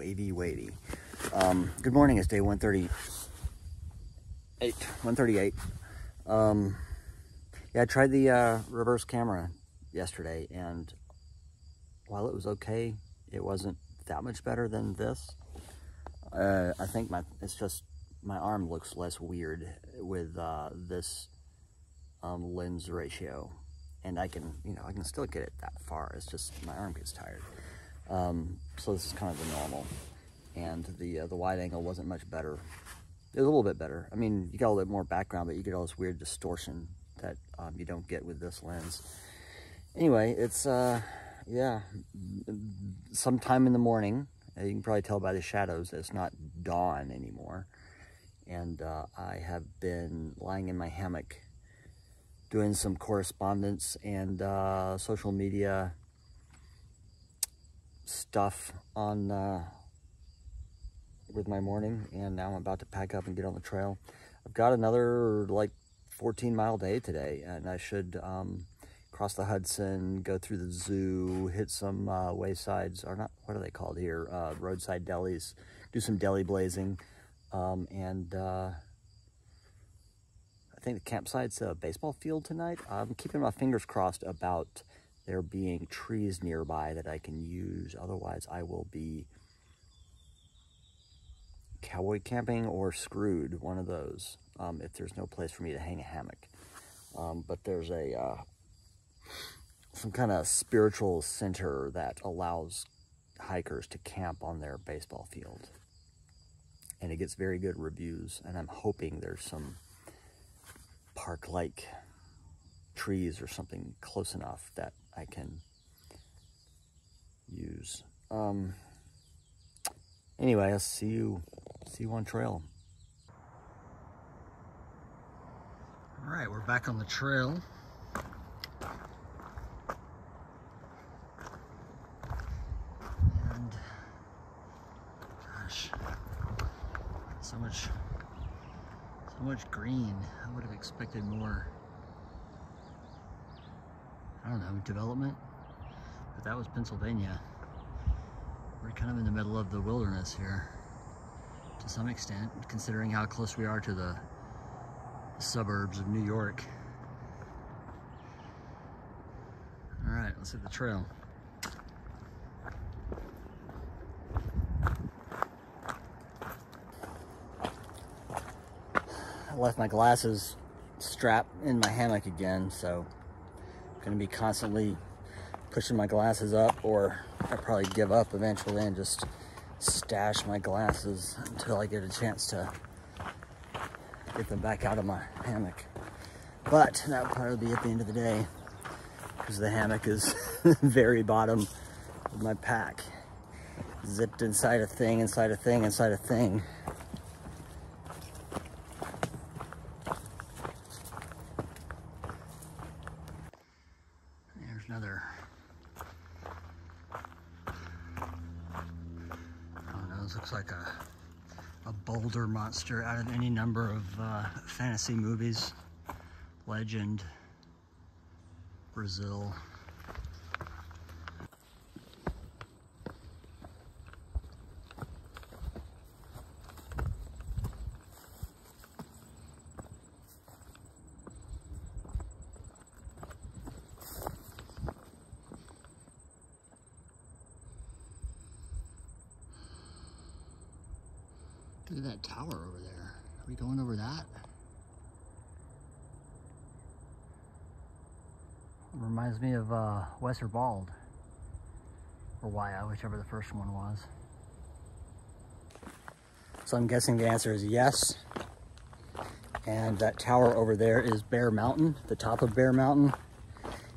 Wavy, wavy. Good morning. It's day 138. 138. Yeah, I tried the reverse camera yesterday, and while it was okay, it wasn't that much better than this. I think it's just my arm looks less weird with this lens ratio, and I can still get it that far. It's just my arm gets tired. So this is kind of the normal, and the wide angle wasn't much better. It was a little bit better. I mean, you got a little bit more background, but you get all this weird distortion that you don't get with this lens. Anyway, it's yeah, sometime in the morning. You can probably tell by the shadows that it's not dawn anymore. And I have been lying in my hammock doing some correspondence and social media stuff on with my morning, and now I'm about to pack up and get on the trail. I've got another like 14-mile day today, and I should cross the Hudson, go through the zoo, hit some waysides, or not, what are they called here? Roadside delis, do some deli blazing, and I think the campsite's a baseball field tonight. I'm keeping my fingers crossed about there being trees nearby that I can use. Otherwise, I will be cowboy camping or screwed, one of those, if there's no place for me to hang a hammock. But there's some kind of spiritual center that allows hikers to camp on their baseball field, and it gets very good reviews, and I'm hoping there's some park-like trees or something close enough that I can use. Anyway, I'll see you on trail. All right, we're back on the trail. And gosh, so much green. I would have expected more, I don't know, development, but that was Pennsylvania. We're kind of in the middle of the wilderness here, to some extent, considering how close we are to the suburbs of New York. All right, let's hit the trail. I left my glasses strapped in my hammock again, so I'm gonna be constantly pushing my glasses up, or I'll probably give up eventually and just stash my glasses until I get a chance to get them back out of my hammock. But that will probably be at the end of the day, because the hammock is very bottom of my pack, zipped inside a thing, inside a thing, inside a thing. There's another, I don't know, this looks like a boulder monster out of any number of fantasy movies. Legend, Brazil. Look at that tower over there. Are we going over that? Reminds me of Wesser Bald, or Waya, whichever the first one was. So I'm guessing the answer is yes. And that tower over there is Bear Mountain, the top of Bear Mountain.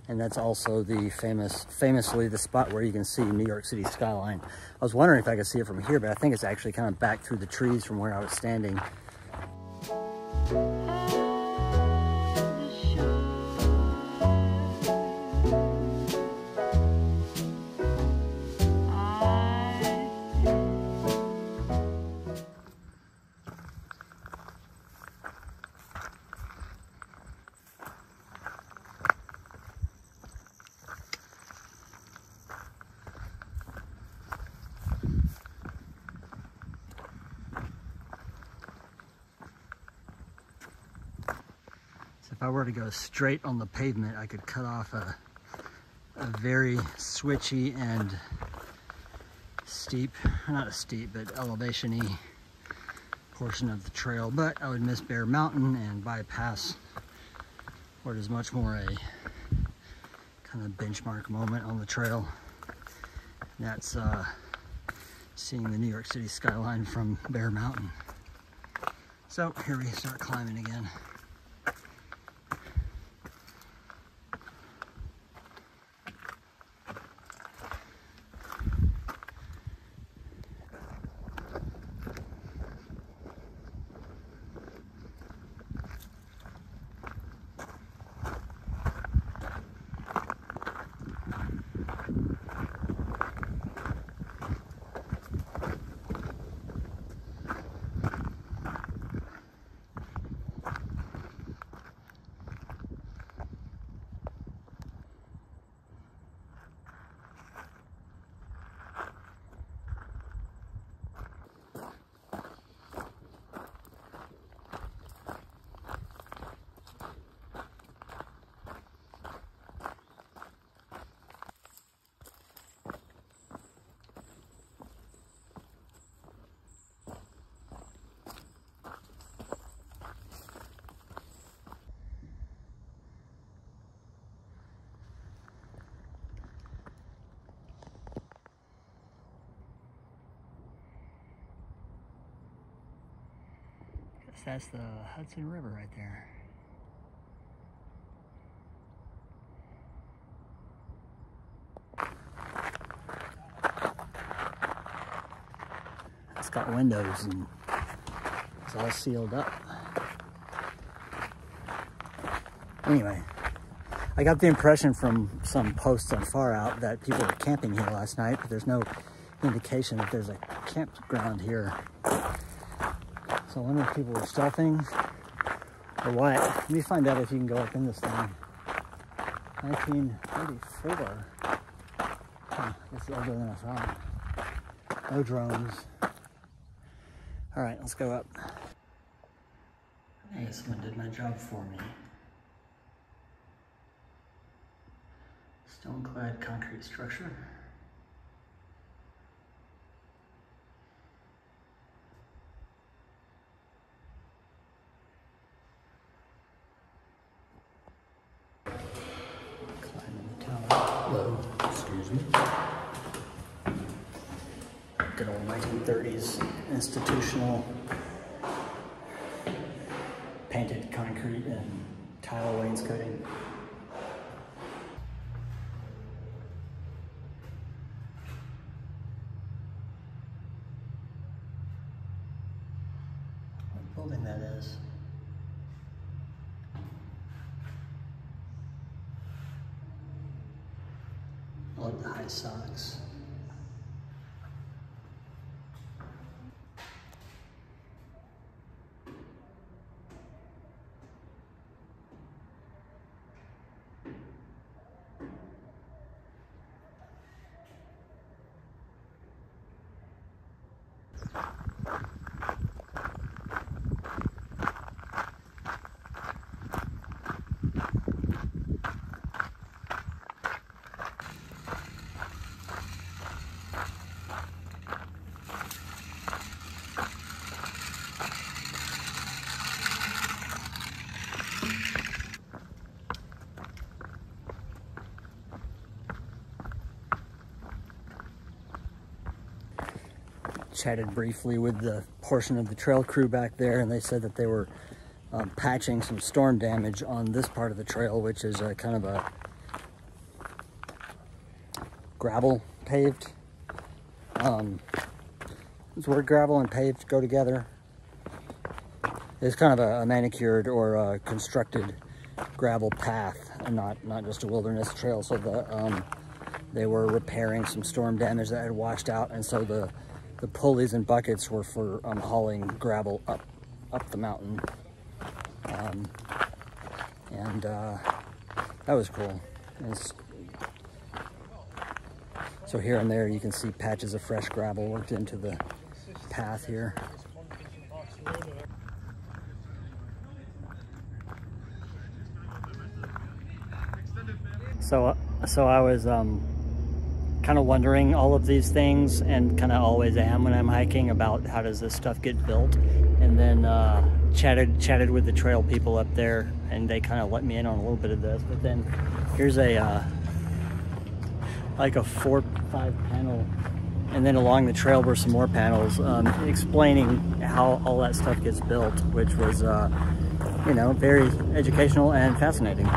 And that's also the famously the spot where you can see New York City skyline. I was wondering if I could see it from here, but I think it's actually kind of back through the trees from where I was standing. If I were to go straight on the pavement, I could cut off a very switchy and steep, not a steep, but elevation-y portion of the trail, but I would miss Bear Mountain and bypass what is much more a kind of benchmark moment on the trail. And that's seeing the New York City skyline from Bear Mountain. So here we start climbing again. That's the Hudson River right there. It's got windows and it's all sealed up. Anyway, I got the impression from some posts on Far Out that people were camping here last night, but there's no indication that there's a campground here. So I wonder if people were stealthing or what. Let me find out if you can go up in this thing. 1934. Huh, it's older than I thought. No drones. All right, let's go up. Hey, someone did my job for me. Stone-clad concrete structure. Excuse me. Good old 1930s institutional painted concrete and tile wainscoting. What building that is? I like the high socks. Chatted briefly with the portion of the trail crew back there, and they said that they were patching some storm damage on this part of the trail, which is kind of a gravel paved. It's where gravel and paved go together. It's kind of a manicured or a constructed gravel path, and not just a wilderness trail. So they were repairing some storm damage that had washed out, and so the pulleys and buckets were for hauling gravel up the mountain. That was cool. So here and there you can see patches of fresh gravel worked into the path here. So I was kind of wondering all of these things, and kind of always am when I'm hiking, about how does this stuff get built, and then chatted with the trail people up there, and they kind of let me in on a little bit of this. But then here's a like a 4-5 panel, and then along the trail were some more panels explaining how all that stuff gets built, which was you know, very educational and fascinating.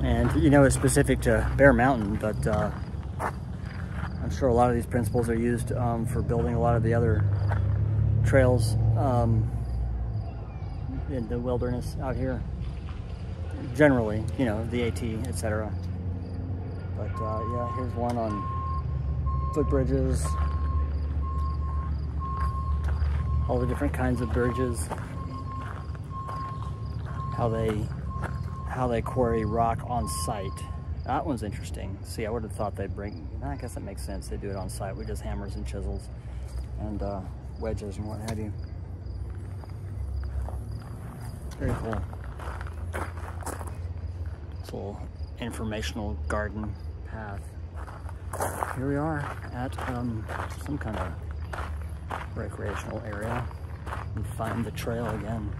And you know, it's specific to Bear Mountain, but I'm sure a lot of these principles are used for building a lot of the other trails in the wilderness out here. Generally, you know, the AT, etc. But yeah, here's one on footbridges, all the different kinds of bridges, how they quarry rock on site. That one's interesting. See, I would have thought they'd bring, I guess that makes sense, they do it on site with just hammers and chisels and wedges and what have you. Very cool. This little informational garden path. Here we are at some kind of recreational area. And find the trail again.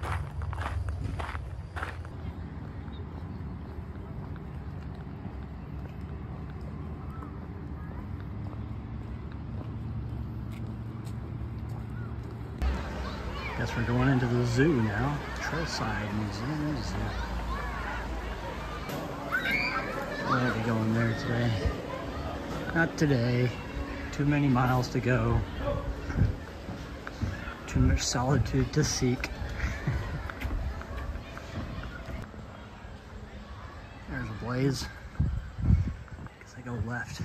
Guess we're going into the zoo now. Trailside Museum Zoo. We'll be going there today. Not today. Too many miles to go. Too much solitude to seek. There's a blaze. Guess I go left.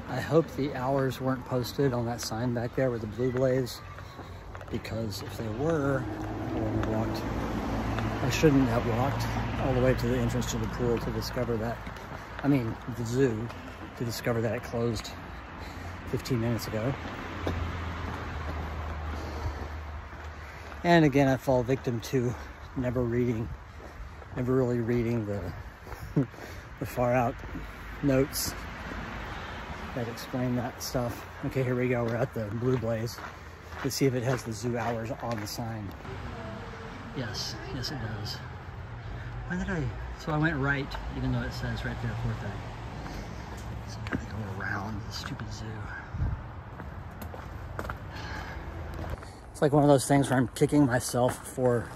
I hope the hours weren't posted on that sign back there with the blue blaze, because if they were, I wouldn't have walked. I shouldn't have walked all the way to the entrance to the pool to discover that. I mean, the zoo, to discover that it closed 15 minutes ago. And again, I fall victim to never really reading the the far out notes that explain that stuff. Okay, here we go. We're at the Blue Blaze. Let's see if it has the zoo hours on the sign. Yes, yes it does. When did I? So I went right, even though it says right there 4:30. So I gotta go around the stupid zoo. It's like one of those things where I'm kicking myself for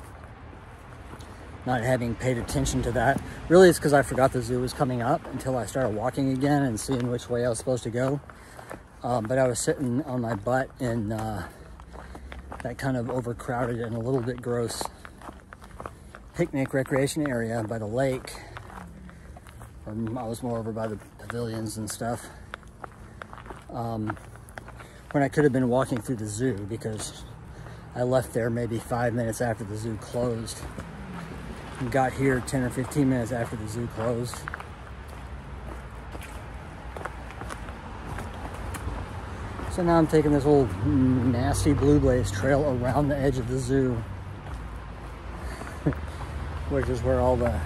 not having paid attention to that. Really, it's because I forgot the zoo was coming up until I started walking again and seeing which way I was supposed to go. But I was sitting on my butt in that kind of overcrowded and a little bit gross picnic recreation area by the lake. I was more over by the pavilions and stuff. When I could have been walking through the zoo, because I left there maybe 5 minutes after the zoo closed. And got here 10 or 15 minutes after the zoo closed. So now I'm taking this old nasty Blue Blaze trail around the edge of the zoo, which is where all the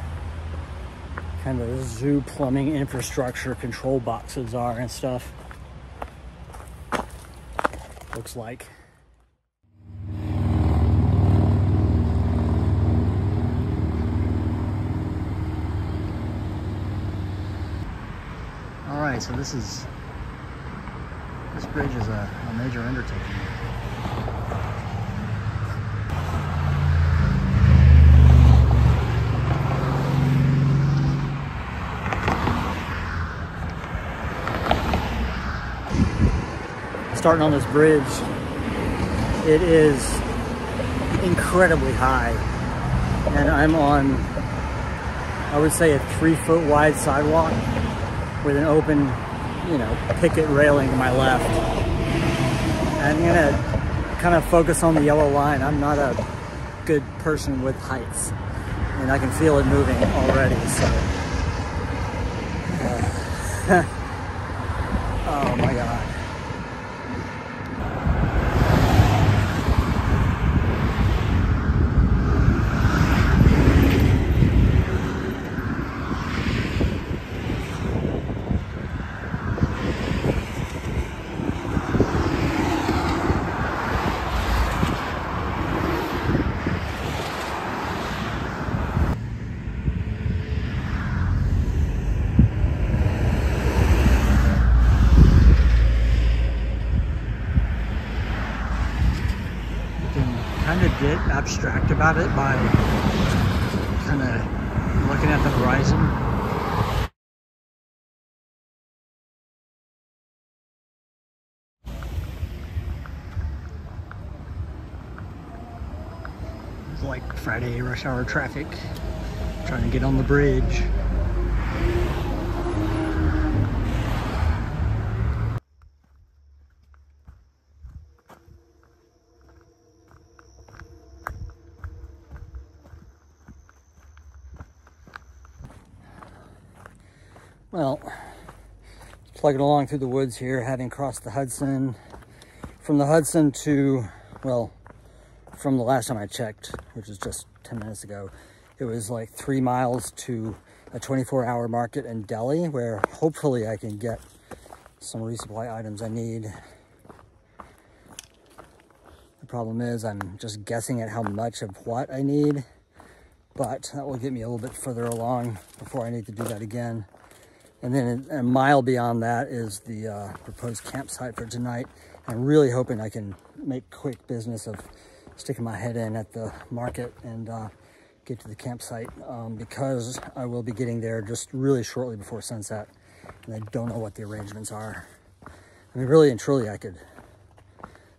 kind of zoo plumbing infrastructure control boxes are and stuff. Looks like. Alright, so this bridge is a major undertaking. Starting on this bridge, it is incredibly high, and I'm on, I would say, a 3-foot wide sidewalk with an open, you know, picket railing to my left. I'm gonna kind of focus on the yellow line. I'm not a good person with heights, and I can feel it moving already, so. Oh my God. can kind of get abstract about it by kind of looking at the horizon. It's like Friday rush hour traffic, trying to get on the bridge. Well, plugging along through the woods here, having crossed the Hudson. From the Hudson to, well, from the last time I checked, which was just 10 minutes ago, it was like 3 miles to a 24-hour market in Delhi, where hopefully I can get some resupply items I need. The problem is I'm just guessing at how much of what I need, but that will get me a little bit further along before I need to do that again. And then a mile beyond that is the proposed campsite for tonight. I'm really hoping I can make quick business of sticking my head in at the market and get to the campsite because I will be getting there just really shortly before sunset. And I don't know what the arrangements are. I mean, really and truly, I could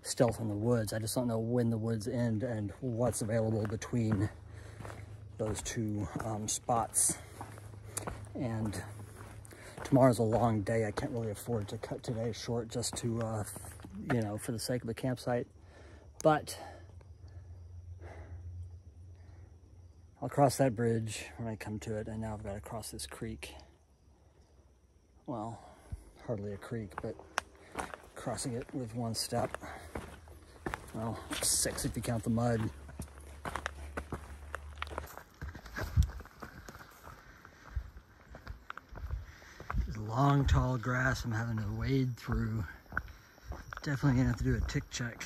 stealth in the woods. I just don't know when the woods end and what's available between those two spots. And tomorrow's a long day. I can't really afford to cut today short just to, you know, for the sake of the campsite. But I'll cross that bridge when I come to it, and now I've got to cross this creek. Well, hardly a creek, but crossing it with one step. Well, 6 if you count the mud. Long, tall grass I'm having to wade through. Definitely gonna have to do a tick check.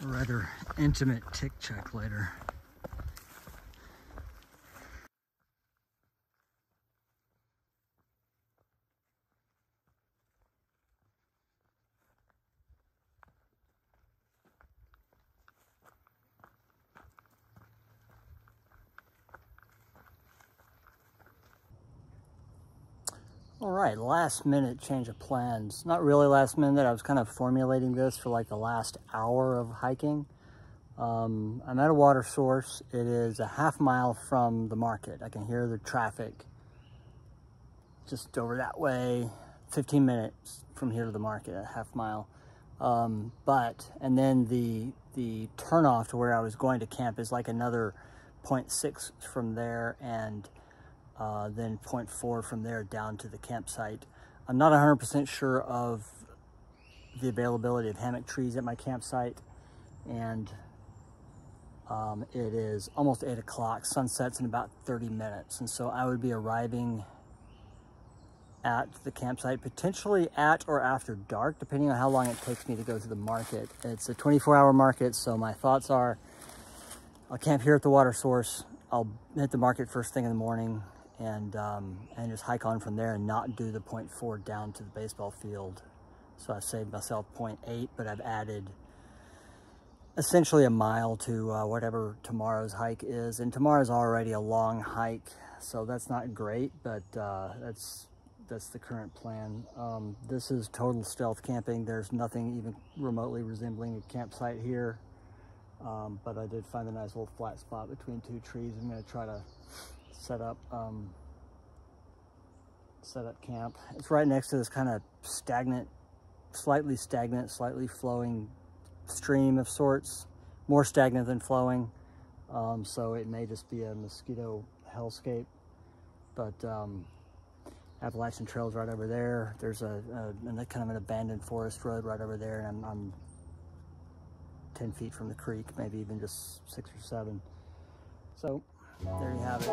A rather intimate tick check later. All right, last minute change of plans. Not really last minute, I was kind of formulating this for like the last hour of hiking. I'm at a water source. It is a half mile from the market. I can hear the traffic just over that way. 15 minutes from here to the market, a half mile. And then the turnoff to where I was going to camp is like another 0.6 from there, and then 0.4 from there down to the campsite. I'm not 100% sure of the availability of hammock trees at my campsite, and it is almost 8 o'clock. Sunset's in about 30 minutes, and so I would be arriving at the campsite potentially at or after dark, depending on how long it takes me to go to the market. It's a 24-hour market, so my thoughts are I'll camp here at the water source. I'll hit the market first thing in the morning, and just hike on from there and not do the 0.4 down to the baseball field. So I've saved myself 0.8, but I've added essentially a mile to whatever tomorrow's hike is. And tomorrow's already a long hike, so that's not great, but that's the current plan. This is total stealth camping. There's nothing even remotely resembling a campsite here, but I did find a nice little flat spot between 2 trees. I'm going to try to set up camp. It's right next to this kind of slightly flowing stream of sorts, more stagnant than flowing. So it may just be a mosquito hellscape, but Appalachian Trail's right over there. There's a kind of an abandoned forest road right over there, and I'm 10 feet from the creek, maybe even just 6 or 7. So there you have it.